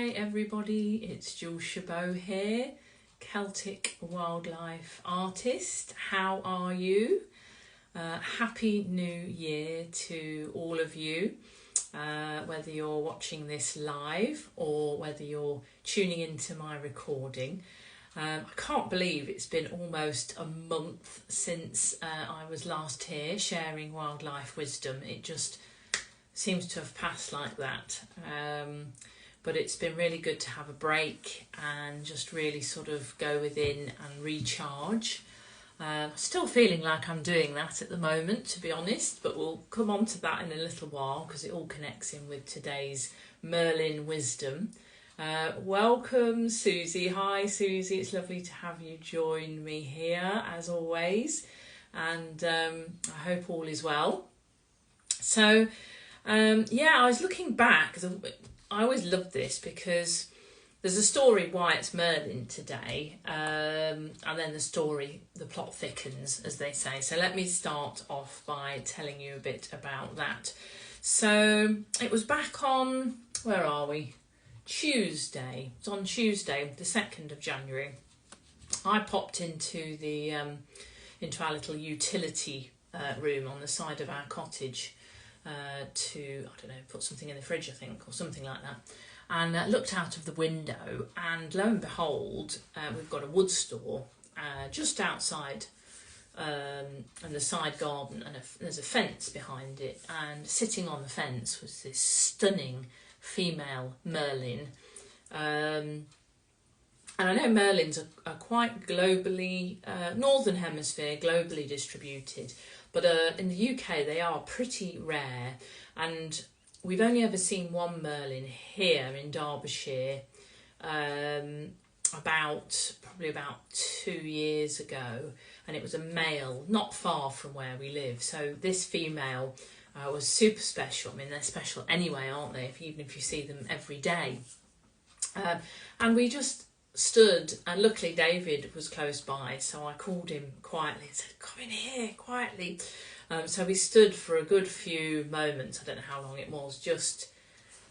Hi everybody, it's Jules here, Celtic wildlife artist. How are you? Happy New Year to all of you, whether you're watching this live or whether you're tuning into my recording. I can't believe it's been almost a month since I was last here sharing wildlife wisdom. It just seems to have passed like that. But it's been really good to have a break and just really sort of go within and recharge. Still feeling like I'm doing that at the moment, to be honest, but we'll come on to that in a little while because it all connects in with today's Merlin Wisdom. Welcome Susie. Hi Susie, it's lovely to have you join me here as always, and I hope all is well. So yeah, I was looking back because I always love this because there's a story why it's Merlin today, and then the plot thickens, as they say. So let me start off by telling you a bit about that. So it was back on, where are we? Tuesday. It's on Tuesday, the 2nd of January. I popped into our little utility room on the side of our cottage to, I don't know, put something in the fridge, I think, or something like that, and looked out of the window, and lo and behold, we've got a wood store just outside in the side garden, and there's a fence behind it, and sitting on the fence was this stunning female Merlin. And I know Merlins are quite globally, Northern Hemisphere, globally distributed, but in the UK they are pretty rare, and we've only ever seen one Merlin here in Derbyshire, probably about 2 years ago, and it was a male, not far from where we live. So this female was super special. I mean, they're special anyway, aren't they? Even if you see them every day. And we just stood, and luckily David was close by, so I called him quietly and said, "Come in here quietly." So we stood for a good few moments, I don't know how long it was, just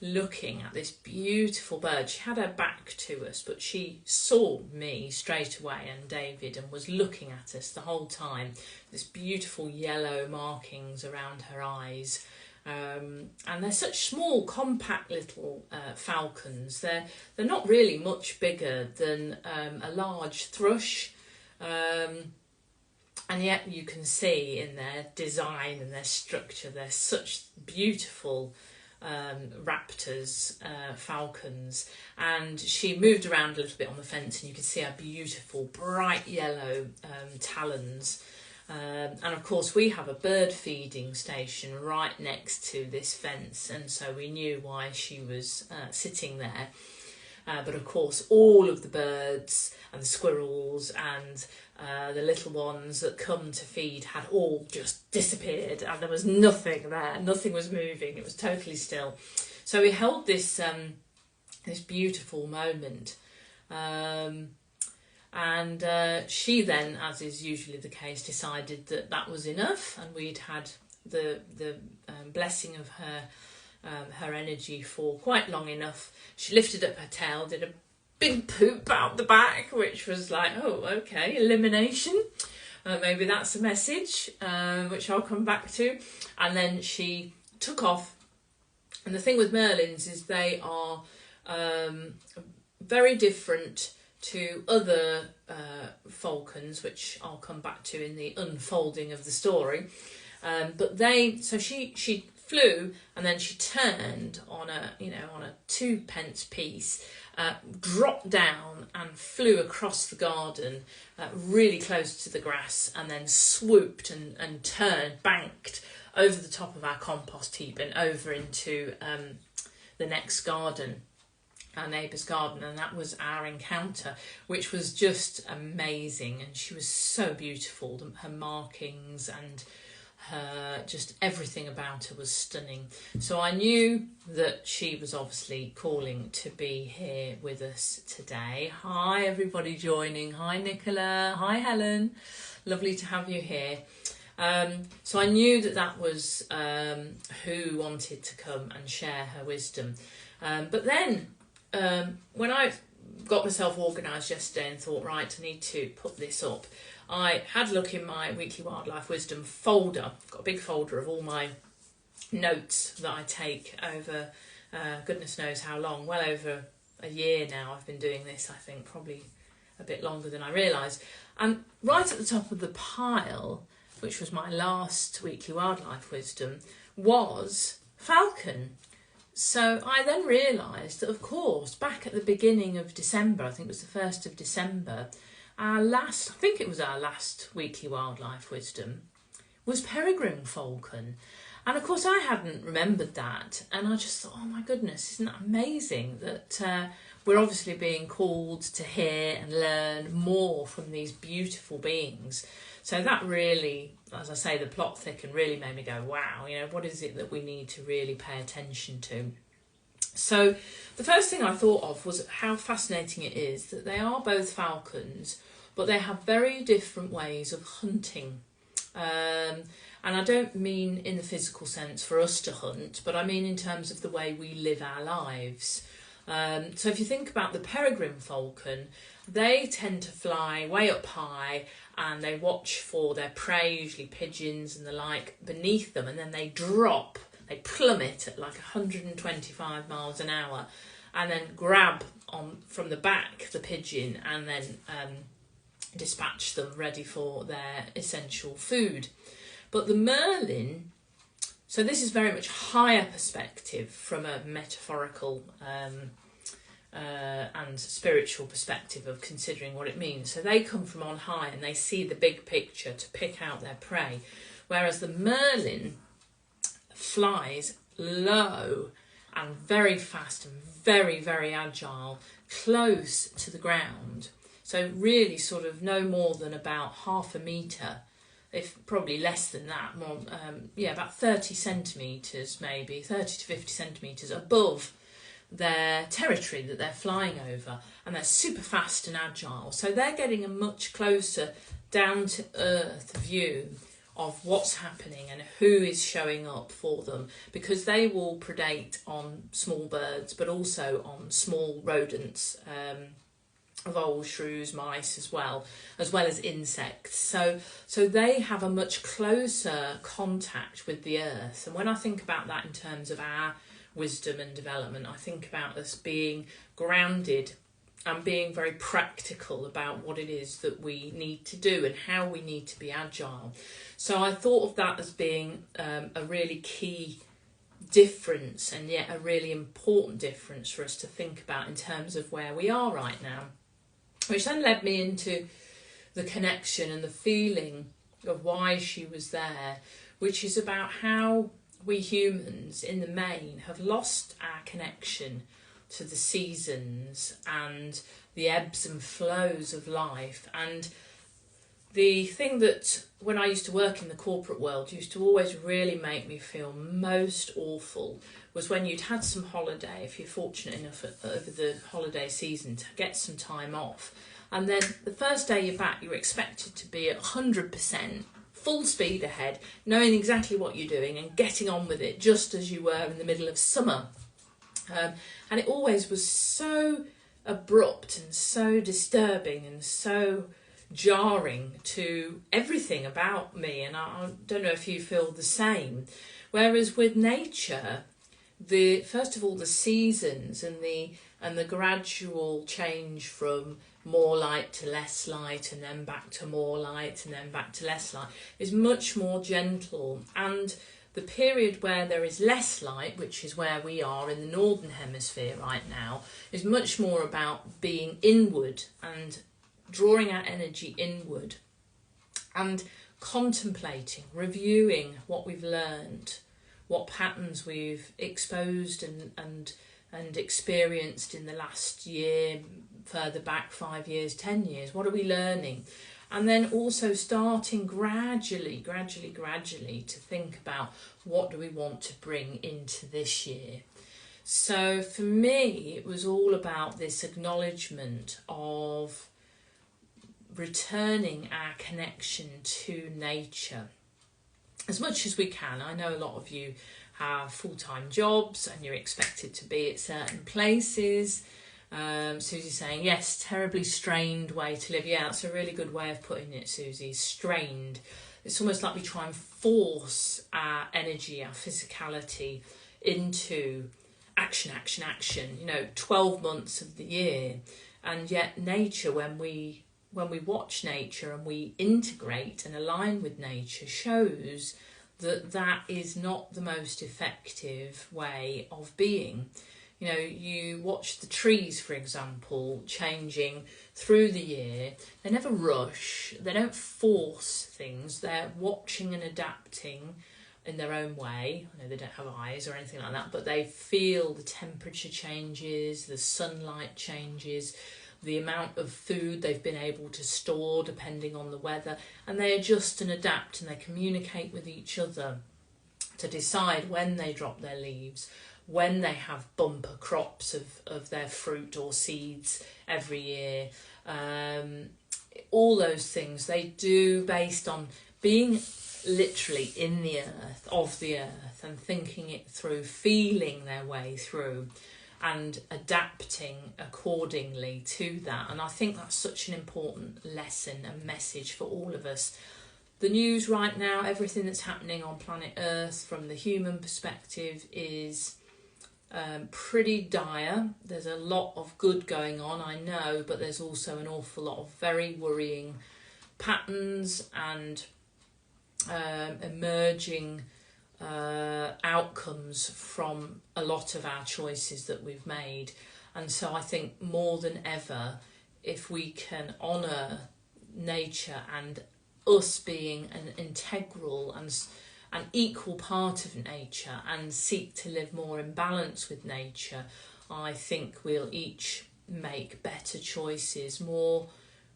looking at this beautiful bird. She had her back to us, but she saw me straight away and David, and was looking at us the whole time. This beautiful yellow markings around her eyes. And they're such small, compact little falcons. They're not really much bigger than a large thrush, and yet you can see in their design and their structure, they're such beautiful raptors, falcons. And she moved around a little bit on the fence, and you could see her beautiful bright yellow talons. And of course we have a bird feeding station right next to this fence, and so we knew why she was sitting there. But of course all of the birds and the squirrels and the little ones that come to feed had all just disappeared, and there was nothing there, nothing was moving, it was totally still. So we held this this beautiful moment. And she then, as is usually the case, decided that that was enough, and we'd had the blessing of her energy for quite long enough. She lifted up her tail, did a big poop out the back, which was like, oh, okay, elimination. Maybe that's a message, which I'll come back to. And then she took off. And the thing with Merlins is they are very different to other falcons, which I'll come back to in the unfolding of the story. But she flew, and then she turned on a 2p piece, dropped down and flew across the garden, really close to the grass, and then swooped and turned, banked over the top of our compost heap and over into the next garden, our neighbour's garden. And that was our encounter, which was just amazing. And she was so beautiful. Her markings and just everything about her was stunning. So I knew that she was obviously calling to be here with us today. Hi everybody joining. Hi Nicola. Hi Helen. Lovely to have you here. So I knew that was who wanted to come and share her wisdom. But then when I got myself organised yesterday and thought, right, I need to put this up, I had a look in my weekly wildlife wisdom folder. I've got a big folder of all my notes that I take over goodness knows how long, well over a year now I've been doing this, I think, probably a bit longer than I realised. And right at the top of the pile, which was my last weekly wildlife wisdom, was Falcon. So I then realised that, of course, back at the beginning of December, I think it was the 1st of December, I think it was our last weekly wildlife wisdom, was peregrine falcon. And of course I hadn't remembered that, and I just thought, oh my goodness, isn't that amazing that we're obviously being called to hear and learn more from these beautiful beings. So that really, as I say, the plot thickened, really made me go, wow, what is it that we need to really pay attention to? So the first thing I thought of was how fascinating it is that they are both falcons, but they have very different ways of hunting. And I don't mean in the physical sense for us to hunt, but I mean in terms of the way we live our lives. So if you think about the peregrine falcon, they tend to fly way up high and they watch for their prey, usually pigeons and the like, beneath them, and then they drop, they plummet at like 125 miles an hour and then grab on from the back the pigeon and then dispatch them ready for their essential food. But the Merlin, so this is very much higher perspective from a metaphorical and spiritual perspective of considering what it means. So they come from on high and they see the big picture to pick out their prey, whereas the Merlin flies low and very fast and very, very agile, close to the ground. So really sort of no more than about half a metre, if probably less than that, more, about 30 centimetres maybe, 30 to 50 centimetres above their territory that they're flying over, and they're super fast and agile. So they're getting a much closer down to earth view of what's happening and who is showing up for them, because they will predate on small birds but also on small rodents, voles, shrews, mice as well as insects. So they have a much closer contact with the earth. And when I think about that in terms of our wisdom and development, I think about us being grounded and being very practical about what it is that we need to do and how we need to be agile. So I thought of that as being a really key difference, and yet a really important difference for us to think about in terms of where we are right now. Which then led me into the connection and the feeling of why she was there, which is about how we humans in the main have lost our connection to the seasons and the ebbs and flows of life. And the thing that, when I used to work in the corporate world, used to always really make me feel most awful was when you'd had some holiday, if you're fortunate enough over the holiday season to get some time off. And then the first day you're back, you're expected to be at 100%, full speed ahead, knowing exactly what you're doing and getting on with it just as you were in the middle of summer. And it always was so abrupt and so disturbing and so jarring to everything about me, and I don't know if you feel the same. Whereas with nature, first of all the seasons and the gradual change from more light to less light and then back to more light and then back to less light is much more gentle. And the period where there is less light, which is where we are in the northern hemisphere right now, is much more about being inward and drawing our energy inward and contemplating, reviewing what we've learned, what patterns we've exposed and experienced in the last year, further back 5 years, 10 years. What are we learning? And then also starting gradually to think about what do we want to bring into this year. So for me, it was all about this acknowledgement of returning our connection to nature as much as we can. I know a lot of you have full-time jobs and you're expected to be at certain places, Susie's saying, yes, terribly strained way to live. Yeah, that's a really good way of putting it, Susie. Strained. It's almost like we try and force our energy, our physicality into action, action, action. 12 months of the year. And yet nature, when we watch nature and we integrate and align with nature, shows that is not the most effective way of being. You watch the trees, for example, changing through the year. They never rush. They don't force things. They're watching and adapting in their own way. I know they don't have eyes or anything like that, but they feel the temperature changes, the sunlight changes, the amount of food they've been able to store depending on the weather, and they adjust and adapt, and they communicate with each other to decide when they drop their leaves, when they have bumper crops of their fruit or seeds every year. All those things they do based on being literally in the earth, of the earth, and thinking it through, feeling their way through and adapting accordingly to that. And I think that's such an important lesson and message for all of us. The news right now, everything that's happening on planet Earth from the human perspective is pretty dire. There's a lot of good going on, I know, but there's also an awful lot of very worrying patterns and emerging outcomes from a lot of our choices that we've made. And so I think more than ever, if we can honour nature and us being an integral and an equal part of nature and seek to live more in balance with nature, I think we'll each make better choices, more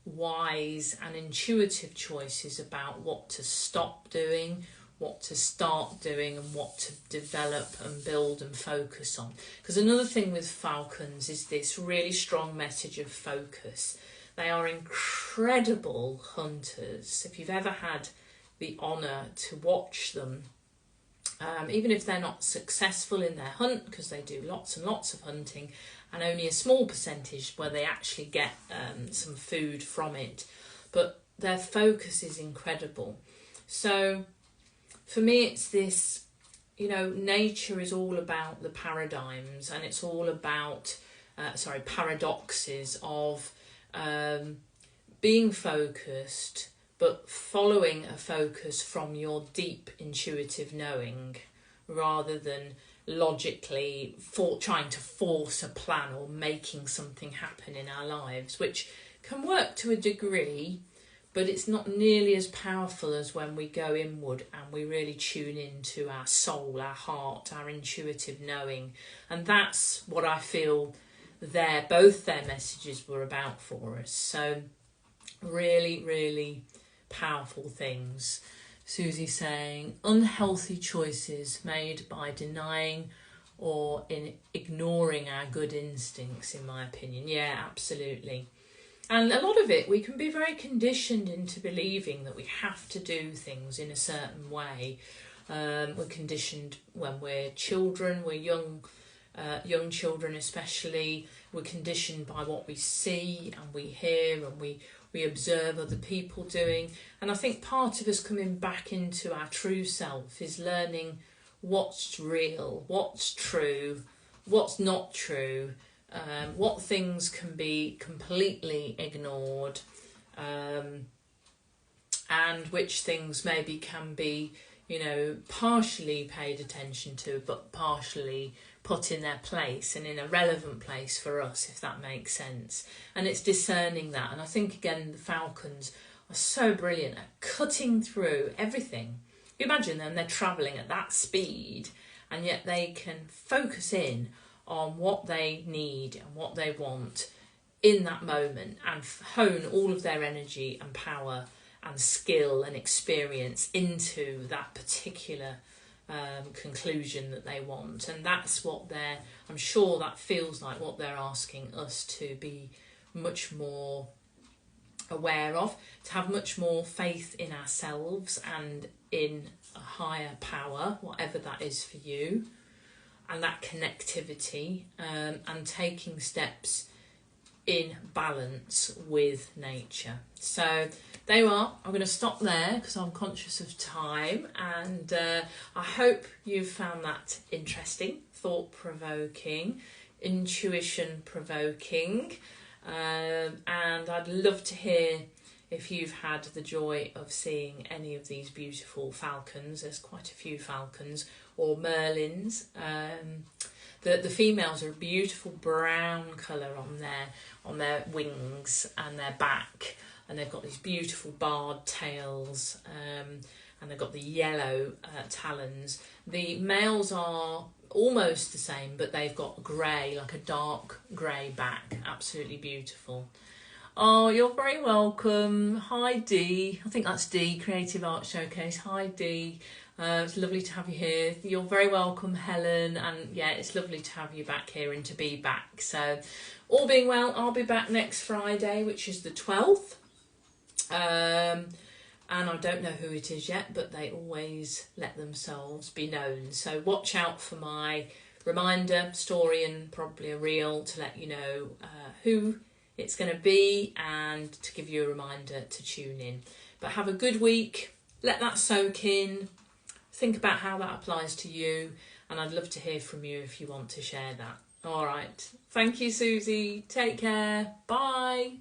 wise and intuitive choices about what to stop doing, what to start doing, and what to develop and build and focus on. Because another thing with falcons is this really strong message of focus. They are incredible hunters. If you've ever had the honour to watch them, even if they're not successful in their hunt, because they do lots and lots of hunting and only a small percentage where they actually get some food from it, but their focus is incredible. So for me it's this, nature is all about the paradigms, and it's all about paradoxes of being focused, but following a focus from your deep intuitive knowing, rather than logically trying to force a plan or making something happen in our lives, which can work to a degree, but it's not nearly as powerful as when we go inward and we really tune into our soul, our heart, our intuitive knowing. And that's what I feel both their messages were about for us. So really, really powerful things. Susie saying, unhealthy choices made by denying or in ignoring our good instincts, in my opinion. Yeah, absolutely. And a lot of it, we can be very conditioned into believing that we have to do things in a certain way. We're conditioned when we're children, we're young children especially. We're conditioned by what we see and we hear and we observe other people doing. And I think part of us coming back into our true self is learning what's real, what's true, what's not true, what things can be completely ignored, and which things maybe can be, partially paid attention to, but partially put in their place and in a relevant place for us, if that makes sense. And it's discerning that. And I think, again, the falcons are so brilliant at cutting through everything. You imagine them, they're travelling at that speed, and yet they can focus in on what they need and what they want in that moment and hone all of their energy and power and skill and experience into that particular conclusion that they want. And that's what I'm sure that feels like what they're asking us to be much more aware of, to have much more faith in ourselves and in a higher power, whatever that is for you, and that connectivity, and taking steps in balance with nature. So there you are. I'm going to stop there because I'm conscious of time, and I hope you've found that interesting, thought-provoking, intuition-provoking, and I'd love to hear if you've had the joy of seeing any of these beautiful falcons. There's quite a few falcons, or merlins. The females are a beautiful brown colour on their wings and their back, and they've got these beautiful barred tails, and they've got the yellow talons. The males are almost the same, but they've got grey, like a dark grey back. Absolutely beautiful. Oh, you're very welcome. Hi Dee. I think that's Dee, Creative Art Showcase. Hi Dee. It's lovely to have you here. You're very welcome, Helen. And yeah, it's lovely to have you back here and to be back. So all being well, I'll be back next Friday, which is the 12th. And I don't know who it is yet, but they always let themselves be known. So watch out for my reminder story and probably a reel to let you know who it's going to be and to give you a reminder to tune in. But have a good week. Let that soak in. Think about how that applies to you. And I'd love to hear from you if you want to share that. All right. Thank you, Susie. Take care. Bye.